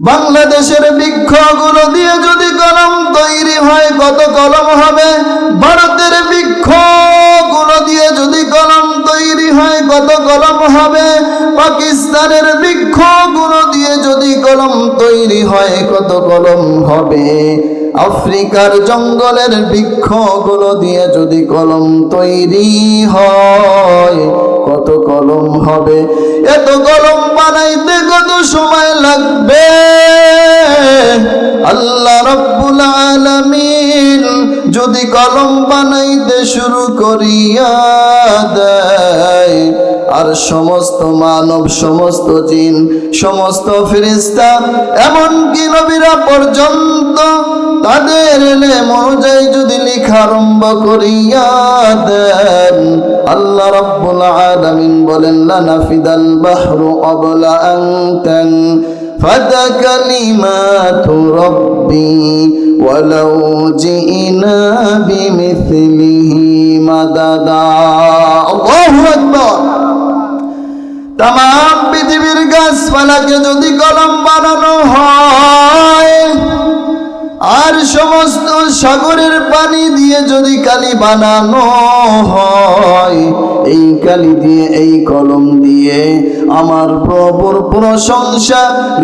বাংলাদেশের বৃক্ষগুলো দিয়ে যদি কলম তৈরি হয় কত কলম হবে, ভারতের বৃক্ষগুলো দিয়ে যদি কলম তৈরি হয় কত কলম হবে, পাকিস্তানের বৃক্ষগুলো দিয়ে যদি কলম তৈরি হয় কত কলম হবে, আফ্রিকার জঙ্গলের বৃক্ষগুলো দিয়ে যদি কলম তৈরি হয় কত কলম হবে। এত কলম বানাইতে কত সময় লাগবে? আল্লাহ রাব্বুল আলামিন যদি কলম বানাইতে শুরু করিয়া দেয়, আর সমস্ত মানব, সমস্ত জিন, সমস্ত ফেরেশতা, এমনকি নবীরা পর্যন্ত তাদের ইলম অনুযায়ী যদি লেখা আরম্ভ করিয়া দেন, আল্লাহ রাব্বুল আলামিন বলেন লানাফিদাল বাহরু ক্বাবলা আন তানফাদা কালিমাতু রাব্বি ওয়ালাউ জিনা বিমিসলিহি মাদাদা। আল্লাহু আকবার। তামাম পৃথিবীর গাছপালাকে যদি কলম বানানো হয়, আর সমস্ত সাগরের পানি দিয়ে যদি কালি বানানো হয়, এই কালি দিয়ে, এই কলম দিয়ে আমার প্রভুর প্রশংসা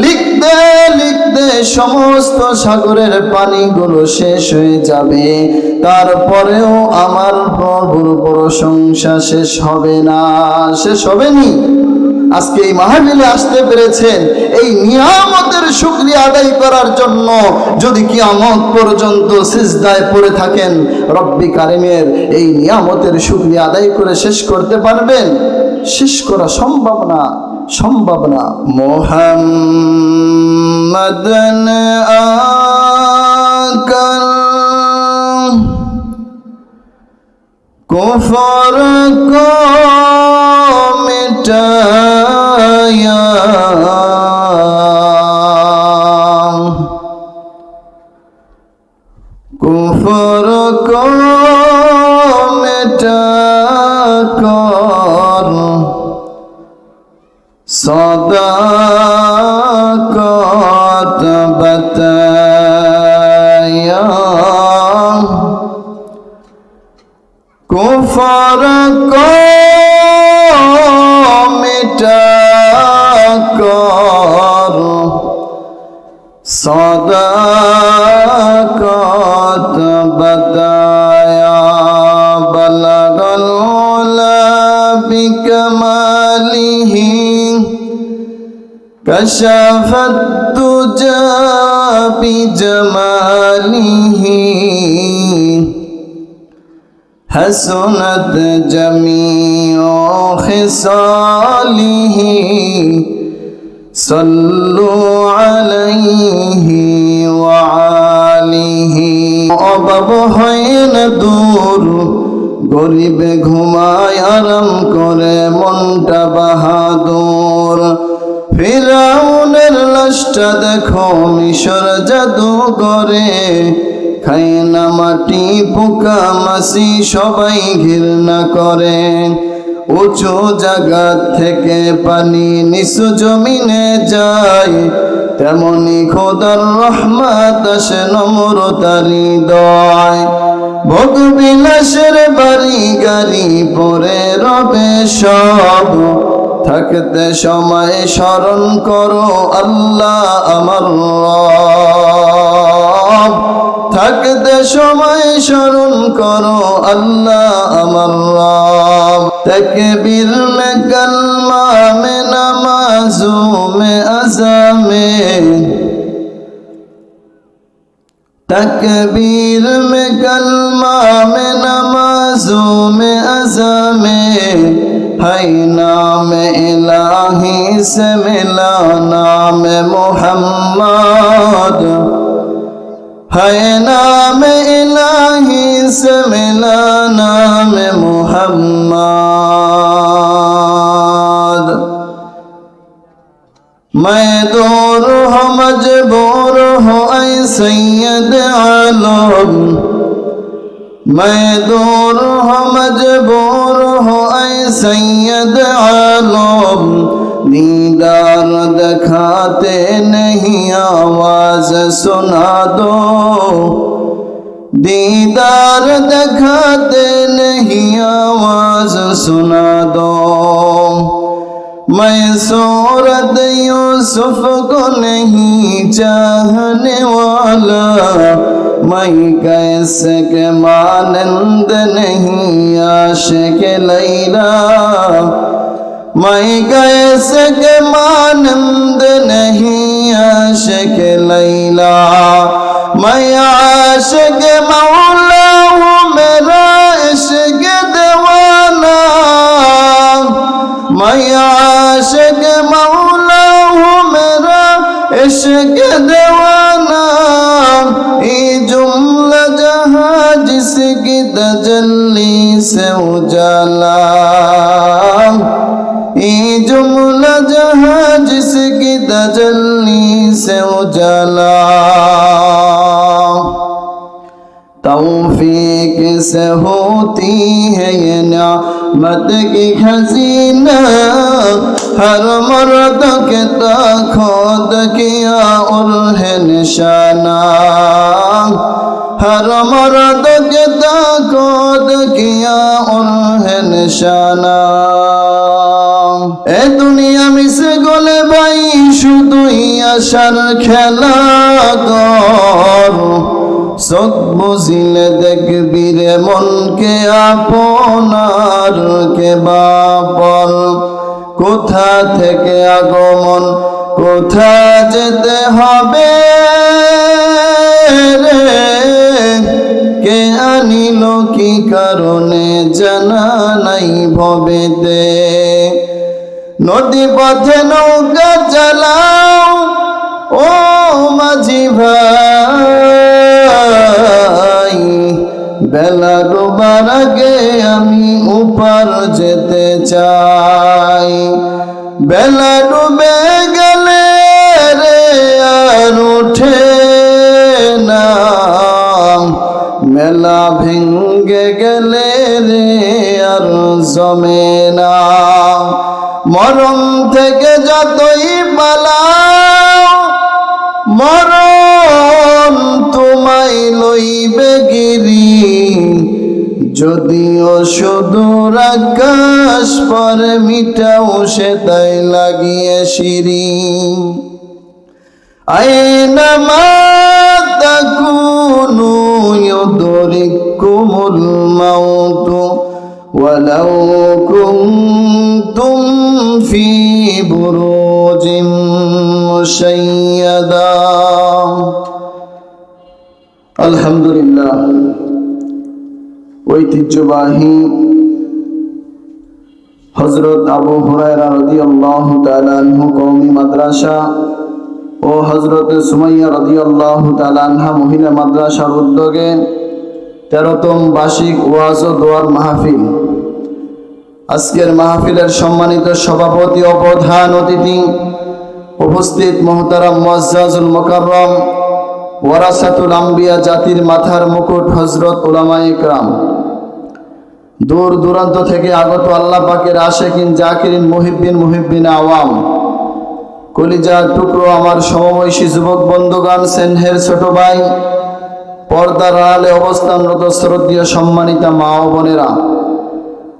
লিখতে লিখতে সমস্ত সাগরের পানিগুলো শেষ হয়ে যাবে, তারপরেও আমার প্রভুর প্রশংসা শেষ হবে না, শেষ হবে নি। আজকে এই মাহফিলে আসতে পেরেছেন এই নিয়ামতের শুকরিয়া আদায় করার জন্য। যদি কিয়ামত পর্যন্ত সিজদায় পড়ে থাকেন, রব্বি কারিমের এই নিয়ামতের শুকরিয়া আদায় করে শেষ করতে পারবেন? শেষ করা সম্ভব না, সম্ভব না। মুহাম্মাদান আকাল কুফর কো মিটায়া, কুফর কো মিটা কর সদাকত বতায়া, কুফর কো মিটা কর সদাকত বতায়া, বলগল উলা বিকমালিহি কশফত তুজা বিজমালিহি, حسنت جميع خصاله صلوا عليه وآله। অভাব হয় না দূর, গরিবে ঘুমায় আরাম করে মনটা বাহাদুর। ফিরাউনের লাশটা দেখো মিশর জাদু করে, খায় না মাটি পোকা মাছি সবাই ঘৃণা করে। উঁচু জায়গা থেকে পানি নিচু জমিনে যায়, তেমনি খোদার রহমত আসে নম্রতার হৃদয়। ভোগ বিলাসের বাড়ি গাড়ি পরে রবে সব, থাকতে সময় স্মরণ করো আল্লাহ আমার রব, থাকতে সময় স্মরণ করো আল্লাহ আমার রব। তাকবীর মে কলমা মে নামাজু মে আযামে, তাকবীর মে কলমা মে নামাজু মে আযামে, হাই নাম ইলাহি সে মিলা নাম মুহাম্মদ, হায় নাম ইলাহি সে মিলা নাম মুহাম্মদ। मैं दूर हो मजबूर हो ऐ सैयद आलम, मैं दूर हो मजबूर हो ऐ सैयद आलम, दीदार दिखाते नहीं आवाज सुना दो, दीदार दिखाते नहीं आवाज सुना दो। मैं सूरत यूसुफ को नहीं चाहने वाला, मैं कैसे के मानंद नहीं आशिक लैला, मैं कैसे के मानंद नहीं आशिक लैला। मैं आशिक मौला हूँ मेरा इश्क दीवाना, मैं आशिक मौला हूँ मेरा इश्क दीवाना। ये जुमला जहाँ जिसकी तजल्ली से उजाला, ये जुमला जहाँ जिसकी तजल्ली से उजाला। तौफीक से होती है ये नियामत की खजीना, हर मर्द के खोद किया और है निशाना, हर मर्द के खोद किया और है निशाना। ए दुनिया मिसे गोले भाई শুধুই আশার খেলা কর, চোখ বুঝিলে দেখবি রে মনকে আপনার কে বাপর। কোথা থেকে আগমন কোথা যেতে হবে রে, কে আনিল কি কারণে জানা নাই ভবেতে। নদী পথে নৌকা চালাও ও মাঝি ভাই, বেলা ডোবার আগে আমি উপার যেতে চাই। বেলা ডুবে গেলে রে আর উঠে না, মেলা ভেঙ্গে গেলে রে আর জমে না। মরণ থেকে যতই পালাও মরণ তোমায় লইবে গিরি, যদিও সুদূর আকাশ পরে মিটাও সে তাই লাগিয়ে সিঁড়ি। আইনামা তাকুনু ইউদরিকুমুল মাউতু ওয়ালাউ কুনতুম ফি বুরুজিম মুশাইয়াদা। আলহামদুলিল্লাহ, ঐতিহ্যবাহী হযরত আবু হুরায়রা রাদিয়াল্লাহু তাআলা আনহু কওমি মাদ্রাসা ও হযরত সুমাইয়া রাদিয়াল্লাহু তাআলা আনহা মহিলা মাদ্রাসার উদ্যোগে 13তম বার্ষিক ওয়াজ ও দোয়ার মাহফিল। আজকের মাহফিলের সম্মানিত সভাপতি ও প্রধান অতিথি, উপস্থিত মুহতারাম মুআজ্জাজুল মুকাররম ওয়ারাসাতুল আম্বিয়া, জাতির মাথার মুকুট হযরত উলামায়ে ইকরাম, দূর দূরান্ত থেকে আগত আল্লাহ পাকের আশিকিন জাকিরিন মুহিব্বিন আওয়াম, কলিজার টুকরো আমার সমবয়সী যুবক বন্ধুগণ, স্নেহের ছোট ভাই, পর্দার আড়ালে অবস্থানরত শ্রদ্ধেয় সম্মানিতা মা ও বোনেরা,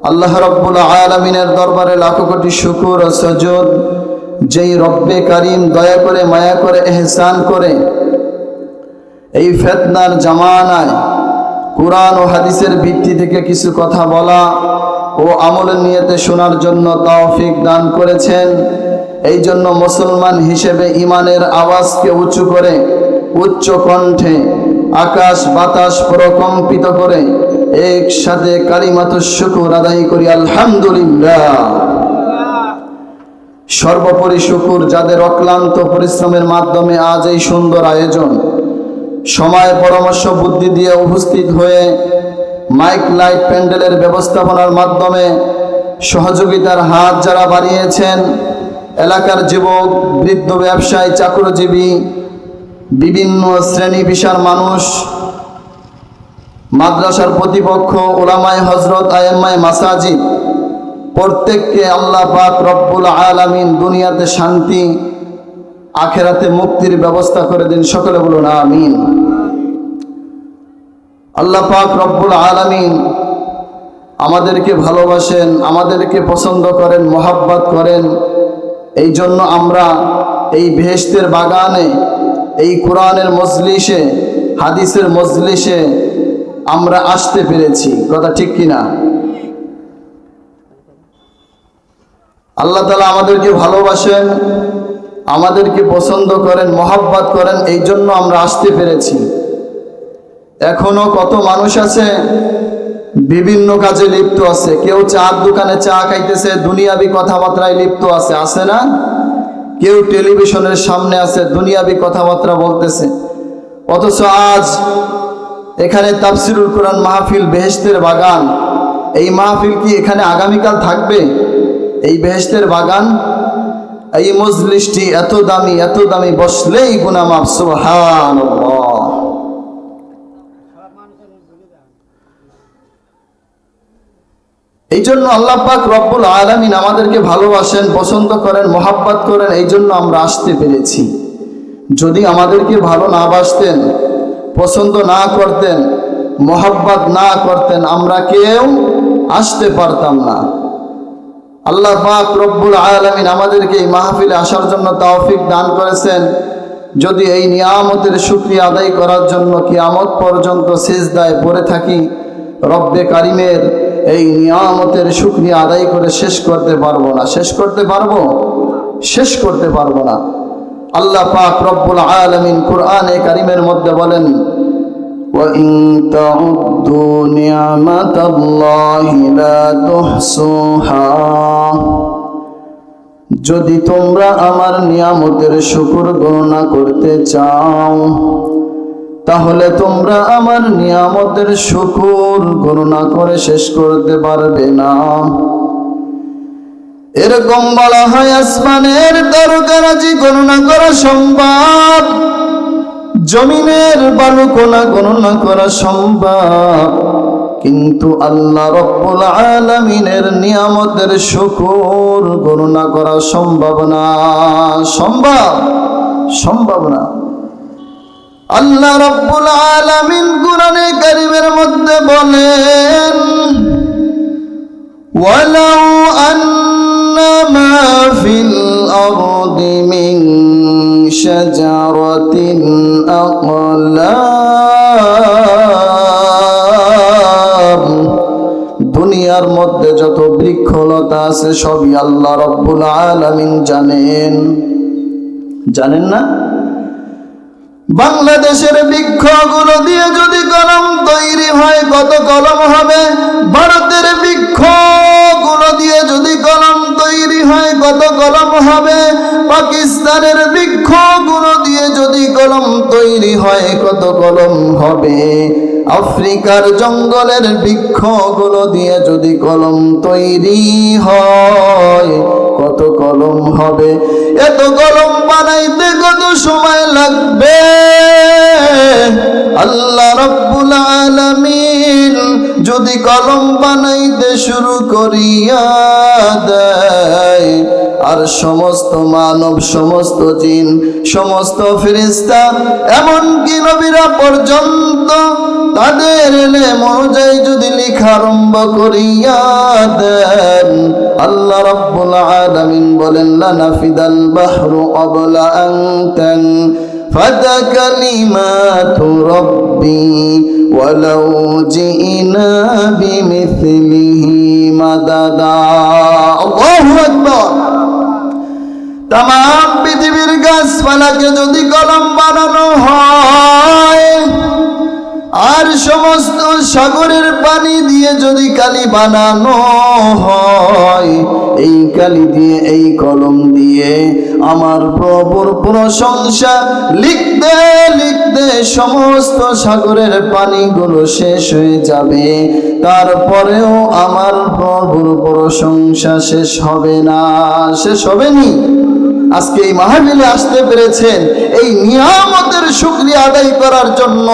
আল্লাহ রাব্বুল আলামিনের দরবারে লাখো কোটি শুকর ও সুজুদ, যেই রব্বে কারীম দয়া করে মায়া করে ইহসান করে এই ফিতনার জামানায় কুরআন ও হাদিসের ভিত্তি থেকে কিছু কথা বলা ও আমলের নিয়তে শোনার জন্য তৌফিক দান করেছেন। এই জন্য মুসলমান হিসেবে ইমানের আওয়াজকে উঁচু করে উচ্চ কণ্ঠে আকাশ বাতাস প্রকম্পিত করে একসাথে কালিমাতুশ শুকর আদায় করি আলহামদুলিল্লাহ। সর্বোপরি শুকর যাদের অক্লান্ত পরিশ্রমের মাধ্যমে আজ এই সুন্দর আয়োজন, সময় পরামর্শ বুদ্ধি দিয়ে উপস্থিত হয়ে মাইক লাইট প্যান্ডেলের ব্যবস্থাপনার মাধ্যমে সহযোগিতার হাত যারা বাড়িয়েছেন, এলাকার যুবক, বৃদ্ধ, ব্যবসায়ী, চাকরিজীবী, বিভিন্ন শ্রেণী পেশার মানুষ, মাদ্রাসার প্রতিপক্ষ, উলামায়ে হযরত, আইম্মায়ে মাসাজিদ, প্রত্যেককে আল্লাহ পাক রব্বুল আলামিন দুনিয়াতে শান্তি, আখিরাতে মুক্তির ব্যবস্থা করে দিন। সকলে বলুন আমিন। আল্লাহ পাক রব্বুল আলামিন আমাদেরকে ভালোবাসেন, আমাদেরকে পছন্দ করেন, মহাব্বত করেন। এই জন্য আমরা এই বেহেশতের বাগানে, এই কোরআনের মজলিসে, হাদিসের মজলিসে আমরা আসতে পেরেছি। কথা ঠিক কিনা? আল্লাহ তাআলা আমাদেরকে ভালোবাসেন, আমাদেরকে পছন্দ করেন, মহাব্বত করেন, এই জন্য আমরা আসতে পেরেছি। এখনো কত মানুষ আছে বিভিন্ন কাজে লিপ্ত আছে। কেউ চার দোকানে চা খাইতেছে, দুনিয়াবি কথাবার্তায় লিপ্ত আছে, আছে না? কেউ টেলিভিশনের সামনে আছে, দুনিয়াবি কথাবার্তা বলতেছে। অথচ আজ এখানে তাফসিরুল কোরআন মাহফিল, বেহেশতের বাগান, এই মাহফিল কি এখানে আগামীকাল থাকবে? এই বেহেশতের বাগান, এই মজলিসটি এত দামি, এত দামি, বসলেই গুনাহ মাফ। সুবহানাল্লাহ। এই জন্য আল্লাহ পাক রব্বুল আলামিন আমাদেরকে ভালোবাসেন, পছন্দ করেন, মহাব্বত করেন, এই জন্য আমরা আসতে পেরেছি। যদি আমাদেরকে ভালো না বাসতেন, পছন্দ না করতেন, মহাব্বত না করতেন, আমরা কেউ আসতে পারতাম না। আল্লাহ পাক রব্বুল আলামিন আমাদেরকে এই মাহফিলে আসার জন্য তৌফিক দান করেছেন। যদি এই নিয়ামতের শুকরিয়া আদায় করার জন্য কিয়ামত পর্যন্ত সিজদায় পড়ে থাকি, রব্বে কারিমের এই নিয়ামতের শুকরিয়া আদায় করে শেষ করতে পারবো না। শেষ করতে পারবো? শেষ করতে পারবো না। আল্লাহ পাক রব্বুল আলামিন কোরআনে কারিমের মধ্যে বলেন, وَإِن تَعُدُّوا نِعْمَةَ اللَّهِ لَا تُحْصُوهَا। যদি তোমরা আমার নিয়ামতের শুকর গণনা করতে চাও, তাহলে তোমরা আমার নিয়ামতের শুকর গণনা করে শেষ করতে পারবে না। এরকম বলা হয়, আসমানের তারকারাজি গণনা করা সম্ভব, জমিনের বালুকণা গণনা করা সম্ভব, কিন্তু আল্লাহ রব্বুল আলামিনের নিয়ামতের শুকর গণনা করা সম্ভব না। সম্ভব না। আল্লাহ রব্বুল আলামিন কুরআনে কারীমের মধ্যে বলেন, ওয়ালাউ আন্না মা ফিল আরদি মিন শাজারাতিন আকলাম। দুনিয়ার মধ্যে যত বৃক্ষলতা আছে সবই আল্লাহ রব্বুল আলামিন জানেন। জানেন না? বাংলাদেশের বৃক্ষগুলো দিয়ে যদি কলম তৈরি হয়, কত কলম হবে? ভারতের বৃক্ষগুলো দিয়ে যদি কলম তৈরি হয়, কত কলম হবে? পাকিস্তানের বৃক্ষগুলো দিয়ে যদি কলম তৈরি হয়, কত কলম হবে? আফ্রিকার জঙ্গলের বৃক্ষগুলো দিয়ে যদি কলম তৈরি হয়, কত কলম হবে? এত কলম বানাইতে কত সময় লাগবে? আল্লাহ রব্বুল আলামিন যদি কলম বানাইতে শুরু করিয়া দেয়, আর সমস্ত মানব, সমস্ত জিন, সমস্ত ফেরেশতা, এমনকি নবীরা পর্যন্ত তাদের ইলম অনুযায়ী যদি লেখা আরম্ভ করিয়া দেন, আল্লাহ রাব্বুল আলামিন বলেন, লানাফিদাল বাহরু ক্বাবলা আন তানফাদা কালিমাতু রাব্বি ওয়ালাউ জিনা বিমিসলিহি মাদাদা। আল্লাহু আকবার। তামাম পৃথিবীর গাছপালাকে যদি কলম বানানো হয়, আর সমস্ত সাগরের পানি দিয়ে যদি কালি বানানো হয়, এই কালি দিয়ে, এই কলম দিয়ে আমার প্রভুর প্রশংসা লিখতে লিখতে সমস্ত সাগরের পানিগুলো শেষ হয়ে যাবে, তারপরেও আমার প্রভুর প্রশংসা শেষ হবে না। শেষ হবে নি? আজকে এই মাহফিলে আসতে পেরেছেন এই নিয়ামতের শুকরিয়া আদায় করার জন্য।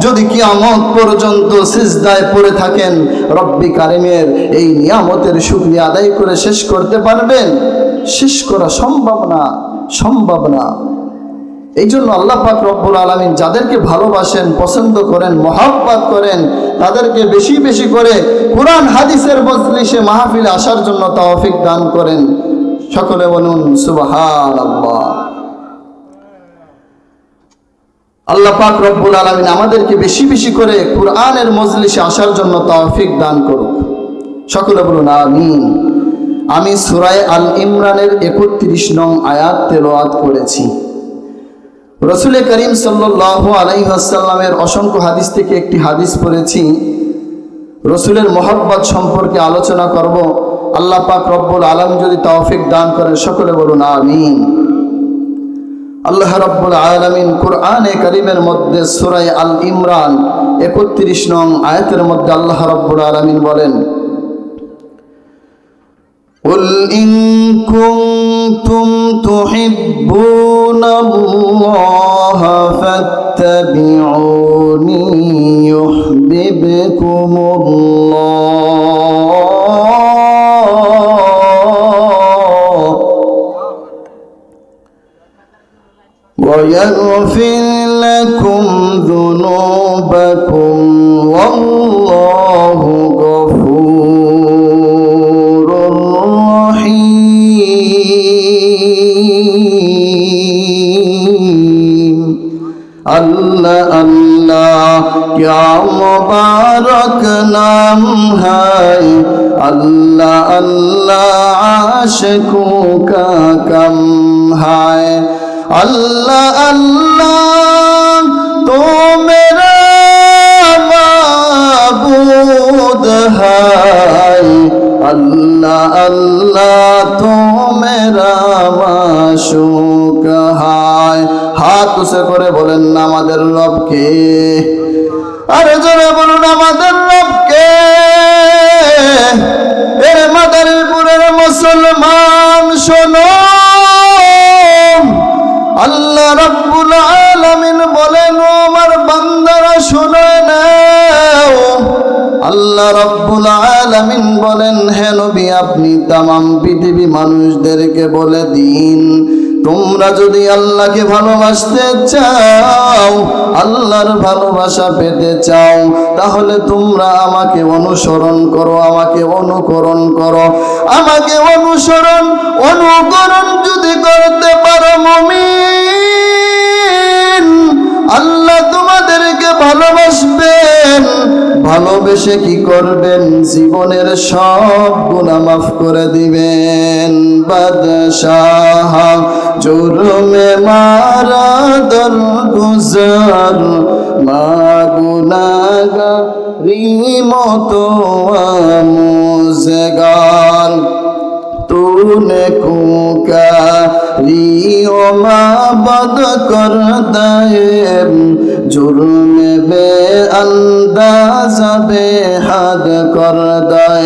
যদি কিয়ামত পর্যন্ত সিজদায় পড়ে থাকেন, রব্বি কারিমের এই নিয়ামতের শুকরিয়া আদায় করে শেষ করতে পারবেন? শেষ করা সম্ভব না। এই জন্য আল্লাহ পাক রব্বুল আলামিন যাদেরকে ভালোবাসেন, পছন্দ করেন, মহব্বত করেন, তাদেরকে বেশি বেশি করে কুরআন হাদিসের মজলিসে মাহফিলে আসার জন্য তৌফিক দান করেন। সকলে বলুন সুবহানাল্লাহ। আল্লাহ পাক রব্বুল আলামিন আমাদেরকে বেশি বেশি করে কুরআনের মজলিসে আসার জন্য তৌফিক দান করুক। সকলে বলুন আমিন। আমি সূরা আল ইমরানের 31 নং আয়াত তেলাওয়াত করেছি। রাসূল করিম সাল্লাল্লাহু আলাইহি ওয়াসাল্লামের অসংখ্য হাদিস থেকে একটি হাদিস পড়েছি। রাসূলের মহব্বত সম্পর্কে আলোচনা করব। আল্লাহ পাক রব্বুল আলামিন যদি তৌফিক দান করেন, সকলে বলুন আমিন। আল্লাহ রব্বুল আলামিন কুরআনে কারীমের মধ্যে সূরা আল ইমরান 31 নং আয়াতের মধ্যে আল্লাহ রব্বুল আলামিন বলেন, قل إن كنتم تحبون الله فاتبعوني يحببكم الله ويغفر لكم ذنوبكم والله غفور رحيم। अल्लाह अल्लाह क्या मुबारक नाम है, अल्लाह अल्लाह आशिकों का कम है। अल्लाह अल्लाह तो मेरा माबूद है, अल्लाह अल्लाह तो मेरा माशूक है। हाथ उसे करे बोलें ना আমাদের রবকে, আরে জোরে বলুন আমাদের রবকে। এর মাদারীপুরের মুসলমান শোনো, আল্লাহ রাব্বুল আলামিন বলেন, ও আমার বান্দারা শুনে নাও। আল্লাহ রাব্বুল আলামিন বলেন, হে নবী আপনি तमाम পৃথিবী মানুষদেরকে বলে দিন, তোমরা যদি আল্লাহকে ভালোবাসতে চাও, আল্লাহর ভালোবাসা পেতে চাও, তাহলে তোমরা আমাকে অনুসরণ করো, আমাকে অনুকরণ করো। আমাকে অনুকরণ যদি করতে পারো মুমিন, আল্লাহ তোমাদেরকে ভালোবাসবেন। ভালোবেসে কি করবেন? জীবনের সব গুনাহ মাফ করে দিবেন। বাদশাহ জুরমে মারা দরগুজার মা গুনাহগারি মতো আমুজগার, तूने कुकारियों माबद कर दे, जुर्म बे अंदाज़ बेहद कर दे।